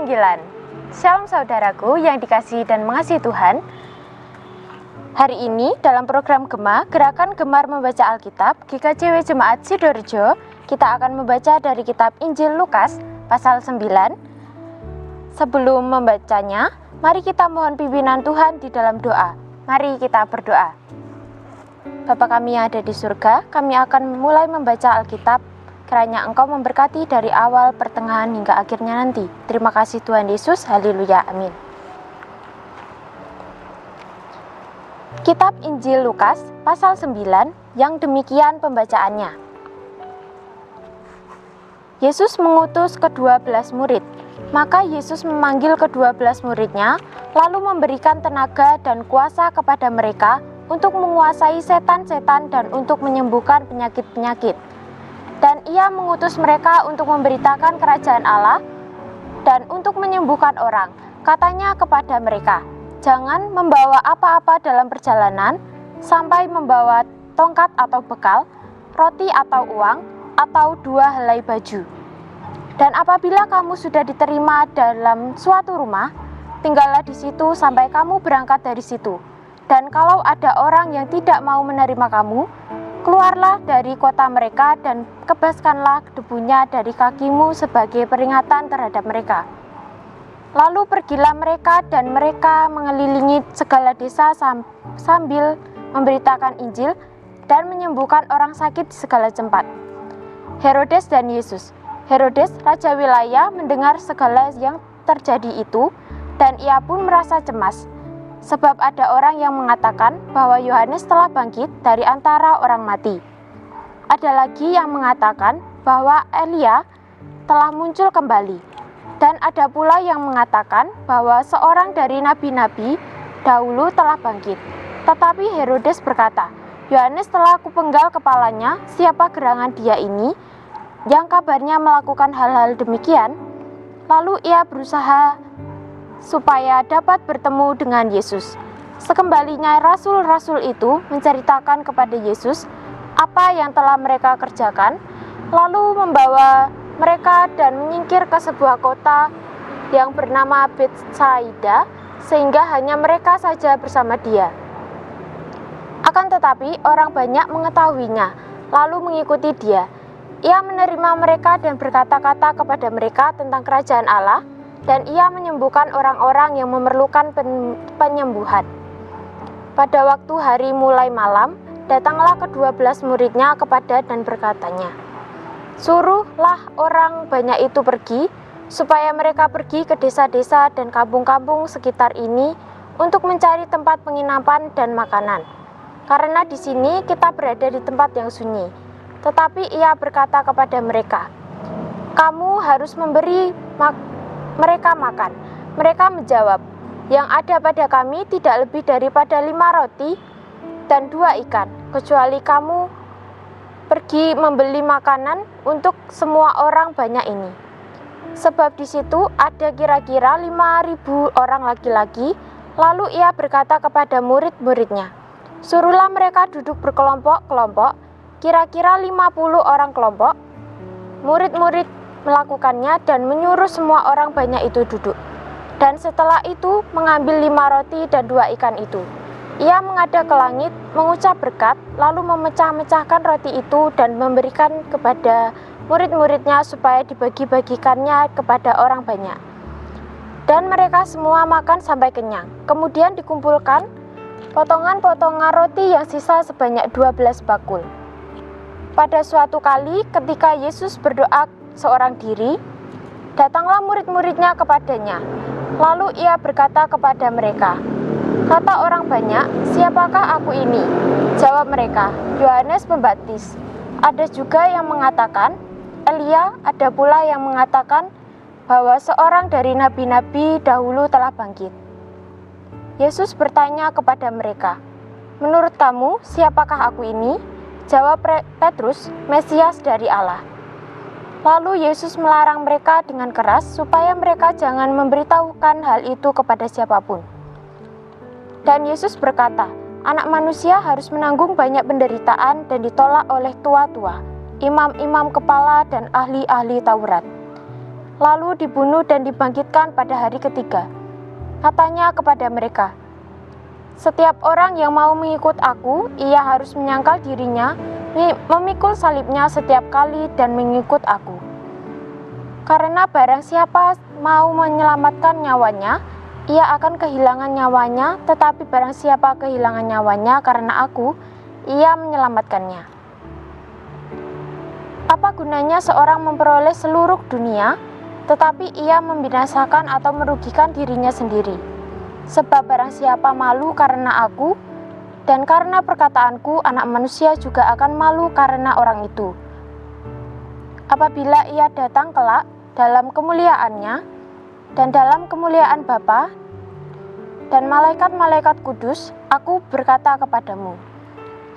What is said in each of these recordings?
Panggilan. Shalom saudaraku yang dikasihi dan mengasihi Tuhan. Hari ini dalam program Gema, Gerakan Gemar Membaca Alkitab, GKJW Jemaat Sidorejo, kita akan membaca dari kitab Injil Lukas pasal 9. Sebelum membacanya, mari kita mohon pimpinan Tuhan di dalam doa. Mari kita berdoa. Bapa kami yang ada di surga, kami akan mulai membaca Alkitab. Kiranya Engkau memberkati dari awal, pertengahan, hingga akhirnya nanti. Terima kasih Tuhan Yesus, haleluya, amin. Kitab Injil Lukas, pasal 9, yang demikian pembacaannya. Yesus mengutus ke-12 murid. Maka Yesus memanggil ke-12 muridnya, lalu memberikan tenaga dan kuasa kepada mereka untuk menguasai setan-setan dan untuk menyembuhkan penyakit-penyakit. Dan ia mengutus mereka untuk memberitakan kerajaan Allah dan untuk menyembuhkan orang. Katanya kepada mereka, jangan membawa apa-apa dalam perjalanan, sampai membawa tongkat atau bekal, roti atau uang, atau 2 helai baju. Dan apabila kamu sudah diterima dalam suatu rumah, tinggallah di situ sampai kamu berangkat dari situ. Dan kalau ada orang yang tidak mau menerima kamu, keluarlah dari kota mereka dan kebaskanlah debunya dari kakimu sebagai peringatan terhadap mereka. Lalu pergilah mereka dan mereka mengelilingi segala desa sambil memberitakan Injil dan menyembuhkan orang sakit di segala tempat. Herodes dan Yesus. Herodes, raja wilayah, mendengar segala yang terjadi itu dan ia pun merasa cemas. Sebab ada orang yang mengatakan bahwa Yohanes telah bangkit dari antara orang mati. Ada lagi yang mengatakan bahwa Elia telah muncul kembali. Dan ada pula yang mengatakan bahwa seorang dari nabi-nabi dahulu telah bangkit. Tetapi Herodes berkata, Yohanes telah kupenggal kepalanya, siapa gerangan dia ini, yang kabarnya melakukan hal-hal demikian. Lalu ia berusaha supaya dapat bertemu dengan Yesus. Sekembalinya rasul-rasul itu menceritakan kepada Yesus apa yang telah mereka kerjakan, lalu membawa mereka dan menyingkir ke sebuah kota yang bernama Betsaida, sehingga hanya mereka saja bersama dia. Akan tetapi orang banyak mengetahuinya, lalu mengikuti dia. Ia menerima mereka dan berkata-kata kepada mereka tentang kerajaan Allah, dan ia menyembuhkan orang-orang yang memerlukan penyembuhan. Pada waktu hari mulai malam, datanglah ke-12 muridnya kepada dan berkatanya, suruhlah orang banyak itu pergi, supaya mereka pergi ke desa-desa dan kampung-kampung sekitar ini untuk mencari tempat penginapan dan makanan. Karena di sini kita berada di tempat yang sunyi. Tetapi ia berkata kepada mereka, kamu harus memberi mereka makan. Mereka menjawab, yang ada pada kami tidak lebih daripada 5 roti dan 2 ikan, kecuali kamu pergi membeli makanan untuk semua orang banyak ini. Sebab di situ ada kira-kira 5.000 orang laki-laki. Lalu ia berkata kepada murid-muridnya, suruhlah mereka duduk berkelompok-kelompok, kira-kira 50 orang kelompok. Murid-murid melakukannya dan menyuruh semua orang banyak itu duduk. Dan setelah itu mengambil 5 roti dan 2 ikan itu. Ia menghadap ke langit, mengucap berkat, lalu memecah-mecahkan roti itu dan memberikan kepada murid-muridnya supaya dibagi-bagikannya kepada orang banyak. Dan mereka semua makan sampai kenyang. Kemudian dikumpulkan potongan-potongan roti yang sisa sebanyak 12 bakul. Pada suatu kali ketika Yesus berdoa seorang diri, datanglah murid-muridnya kepadanya. Lalu ia berkata kepada mereka, kata orang banyak, siapakah aku ini? Jawab mereka, Yohanes Pembaptis. Ada juga yang mengatakan Elia, ada pula yang mengatakan bahwa seorang dari nabi-nabi dahulu telah bangkit. Yesus bertanya kepada mereka, menurut kamu siapakah aku ini? Jawab Petrus, Mesias dari Allah. Lalu Yesus melarang mereka dengan keras supaya mereka jangan memberitahukan hal itu kepada siapapun. Dan Yesus berkata, Anak manusia harus menanggung banyak penderitaan dan ditolak oleh tua-tua, imam-imam kepala dan ahli-ahli Taurat. lalu dibunuh dan dibangkitkan pada hari ketiga. Katanya kepada mereka, "Setiap orang yang mau mengikut aku, ia harus menyangkal dirinya, memikul salibnya setiap kali dan mengikut aku. Karena barang siapa mau menyelamatkan nyawanya, ia akan kehilangan nyawanya, tetapi barang siapa kehilangan nyawanya karena aku, ia menyelamatkannya. Apa gunanya seorang memperoleh seluruh dunia, tetapi ia membinasakan atau merugikan dirinya sendiri? Sebab barang siapa malu karena aku, dan karena perkataanku, Anak Manusia juga akan malu karena orang itu. Apabila ia datang kelak dalam kemuliaannya, dan dalam kemuliaan Bapa dan malaikat-malaikat kudus, aku berkata kepadamu,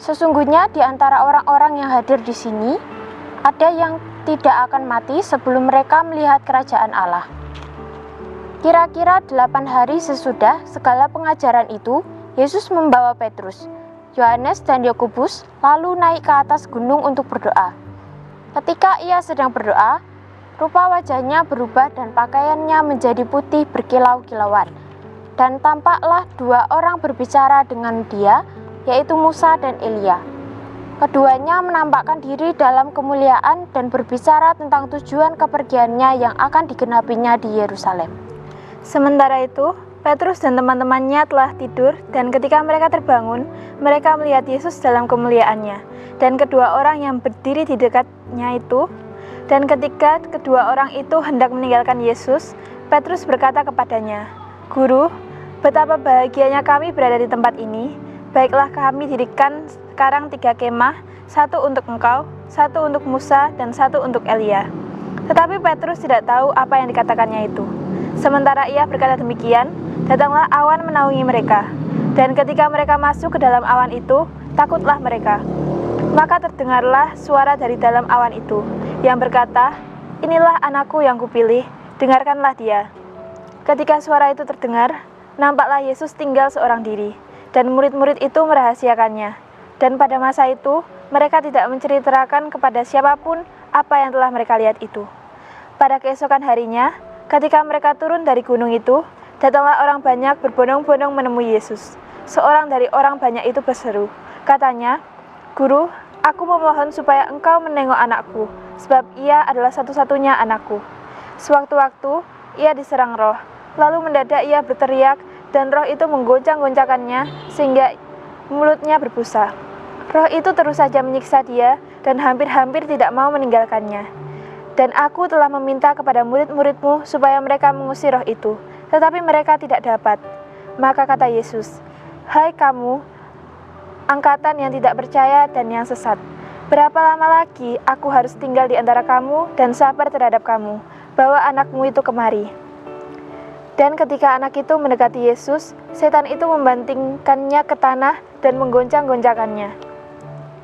sesungguhnya di antara orang-orang yang hadir di sini, ada yang tidak akan mati sebelum mereka melihat kerajaan Allah." Kira-kira 8 hari sesudah segala pengajaran itu, Yesus membawa Petrus, Yohanes, dan Yakobus lalu naik ke atas gunung untuk berdoa. Ketika ia sedang berdoa, rupa wajahnya berubah dan pakaiannya menjadi putih berkilau-kilauan. Dan tampaklah 2 orang berbicara dengan dia, yaitu Musa dan Elia. Keduanya menampakkan diri dalam kemuliaan dan berbicara tentang tujuan kepergiannya yang akan digenapinya di Yerusalem. Sementara itu, Petrus dan teman-temannya telah tidur, dan ketika mereka terbangun, mereka melihat Yesus dalam kemuliaannya, dan kedua orang yang berdiri di dekatnya itu. Dan ketika kedua orang itu hendak meninggalkan Yesus, Petrus berkata kepadanya, "Guru, betapa bahagianya kami berada di tempat ini. Baiklah, kami dirikan sekarang 3 kemah, 1 untuk engkau, 1 untuk Musa, dan 1 untuk Elia." Tetapi Petrus tidak tahu apa yang dikatakannya itu. Sementara ia berkata demikian, datanglah awan menaungi mereka. Dan ketika mereka masuk ke dalam awan itu, takutlah mereka. Maka terdengarlah suara dari dalam awan itu, yang berkata, "Inilah anakku yang kupilih, dengarkanlah dia." Ketika suara itu terdengar, nampaklah Yesus tinggal seorang diri, dan murid-murid itu merahasiakannya. Dan pada masa itu, mereka tidak menceritakan kepada siapapun apa yang telah mereka lihat itu. Pada keesokan harinya, ketika mereka turun dari gunung itu, datanglah orang banyak berbondong-bondong menemui Yesus. Seorang dari orang banyak itu berseru, katanya, "Guru, aku memohon supaya engkau menengok anakku, sebab ia adalah satu-satunya anakku. Sewaktu-waktu ia diserang roh, lalu mendadak ia berteriak, dan roh itu menggoncang-goncakannya sehingga mulutnya berbusa. Roh itu terus saja menyiksa dia dan hampir-hampir tidak mau meninggalkannya. Dan aku telah meminta kepada murid-muridmu supaya mereka mengusir roh itu, tetapi mereka tidak dapat." Maka kata Yesus, "Hai kamu, angkatan yang tidak percaya dan yang sesat, berapa lama lagi aku harus tinggal di antara kamu dan sabar terhadap kamu? Bawa anakmu itu kemari." Dan ketika anak itu mendekati Yesus, setan itu membantingkannya ke tanah dan menggoncang-goncakannya.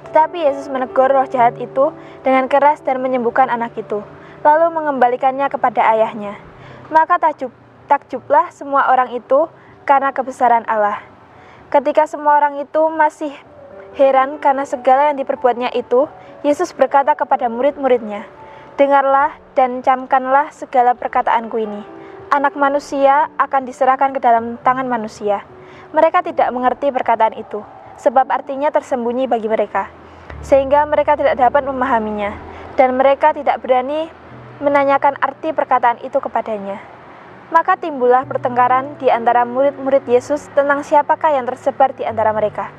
Tetapi Yesus menegur roh jahat itu dengan keras dan menyembuhkan anak itu, lalu mengembalikannya kepada ayahnya. Maka takjublah semua orang itu karena kebesaran Allah. Ketika semua orang itu masih heran karena segala yang diperbuatnya itu, Yesus berkata kepada murid-muridnya, "Dengarlah dan camkanlah segala perkataanku ini. Anak Manusia akan diserahkan ke dalam tangan manusia." Mereka tidak mengerti perkataan itu, sebab artinya tersembunyi bagi mereka, sehingga mereka tidak dapat memahaminya, dan mereka tidak berani menanyakan arti perkataan itu kepadanya. Maka timbullah pertengkaran di antara murid-murid Yesus tentang siapakah yang tersebar di antara mereka.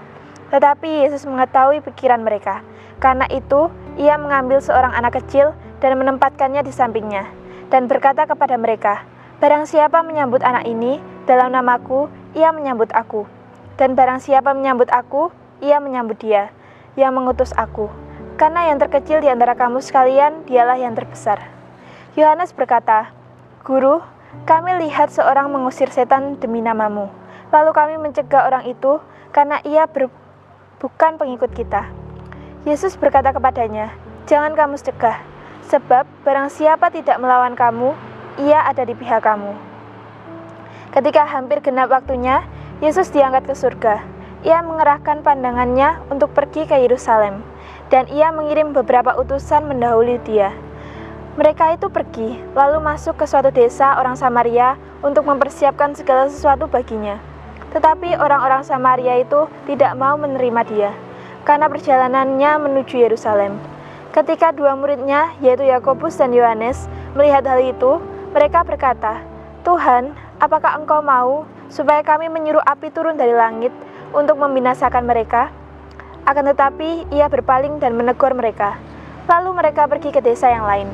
Tetapi Yesus mengetahui pikiran mereka. Karena itu, ia mengambil seorang anak kecil dan menempatkannya di sampingnya, dan berkata kepada mereka, "Barang siapa menyambut anak ini dalam namaku, ia menyambut aku. Dan barang siapa menyambut aku, ia menyambut dia yang mengutus aku. Karena yang terkecil di antara kamu sekalian, dialah yang terbesar." Yohanes berkata, "Guru, kami lihat seorang mengusir setan demi namamu. Lalu kami mencegah orang itu karena ia bukan pengikut kita." Yesus berkata kepadanya, "Jangan kamu cegah, sebab barang siapa tidak melawan kamu, ia ada di pihak kamu." Ketika hampir genap waktunya, Yesus diangkat ke surga. Ia mengerahkan pandangannya untuk pergi ke Yerusalem, dan ia mengirim beberapa utusan mendahului dia. Mereka itu pergi, lalu masuk ke suatu desa orang Samaria untuk mempersiapkan segala sesuatu baginya. Tetapi orang-orang Samaria itu tidak mau menerima dia, karena perjalanannya menuju Yerusalem. Ketika dua muridnya, yaitu Yakobus dan Yohanes, melihat hal itu, mereka berkata, "Tuhan, apakah Engkau mau supaya kami menyuruh api turun dari langit untuk membinasakan mereka?" Akan tetapi ia berpaling dan menegur mereka. Lalu mereka pergi ke desa yang lain.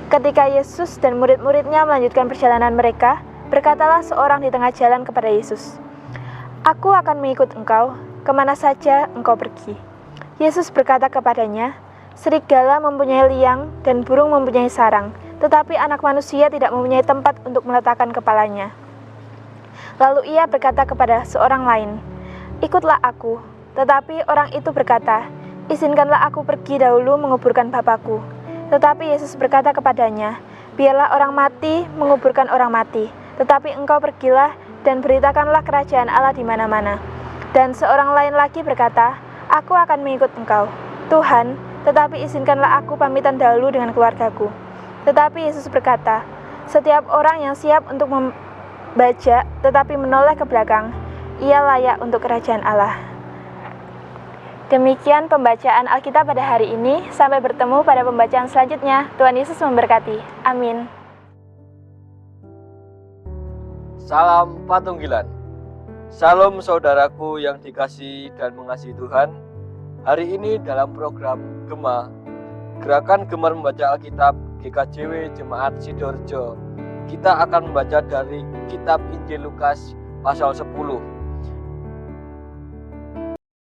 Ketika Yesus dan murid-muridnya melanjutkan perjalanan mereka, berkatalah seorang di tengah jalan kepada Yesus, "Aku akan mengikut Engkau, kemana saja Engkau pergi." Yesus berkata kepadanya, "Serigala mempunyai liang dan burung mempunyai sarang, tetapi anak manusia tidak mempunyai tempat untuk meletakkan kepalanya." Lalu ia berkata kepada seorang lain, "Ikutlah aku." Tetapi orang itu berkata, "Izinkanlah aku pergi dahulu menguburkan Bapakku." Tetapi Yesus berkata kepadanya, "Biarlah orang mati menguburkan orang mati, tetapi engkau pergilah dan beritakanlah kerajaan Allah di mana-mana." Dan seorang lain lagi berkata, "Aku akan mengikut engkau, Tuhan, tetapi izinkanlah aku pamitan dahulu dengan keluargaku." Tetapi Yesus berkata, "Setiap orang yang siap untuk membajak tetapi menoleh ke belakang, ia layak untuk kerajaan Allah." Demikian pembacaan Alkitab pada hari ini. Sampai bertemu pada pembacaan selanjutnya. Tuhan Yesus memberkati. Amin. Salam Patunggilan. Salam saudaraku yang dikasihi dan mengasihi Tuhan. Hari ini dalam program Gema, Gerakan Gemar Membaca Alkitab GKJW Jemaat Sidoarjo, kita akan membaca dari kitab Injil Lukas pasal 10.